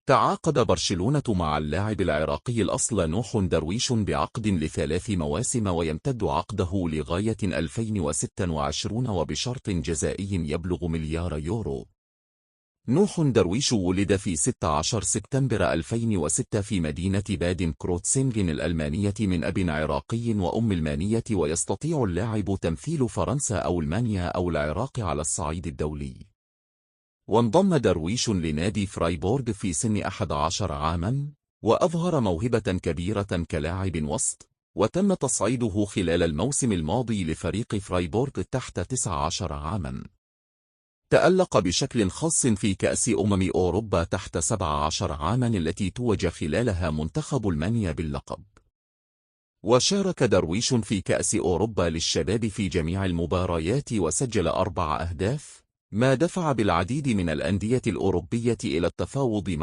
تعاقد برشلونة مع اللاعب العراقي الأصل نوح درويش بعقد ل3 مواسم ويمتد عقده لغاية 2026 وبشرط جزائي يبلغ مليار يورو. نوح درويش ولد في 16 سبتمبر 2006 في مدينة بادن كروتسينغن الألمانية من أب عراقي وأم ألمانية، ويستطيع اللاعب تمثيل فرنسا أو ألمانيا أو العراق على الصعيد الدولي. وانضم درويش لنادي فرايبورغ في سن 11 عاما، وأظهر موهبة كبيرة كلاعب وسط، وتم تصعيده خلال الموسم الماضي لفريق فرايبورغ تحت 19 عاما. تألق بشكل خاص في كأس أوروبا تحت 17 عاما التي توج خلالها منتخب ألمانيا باللقب. وشارك درويش في كأس أوروبا للشباب في جميع المباريات وسجل 4 أهداف، ما دفع بالعديد من الأندية الأوروبية إلى التفاوض مع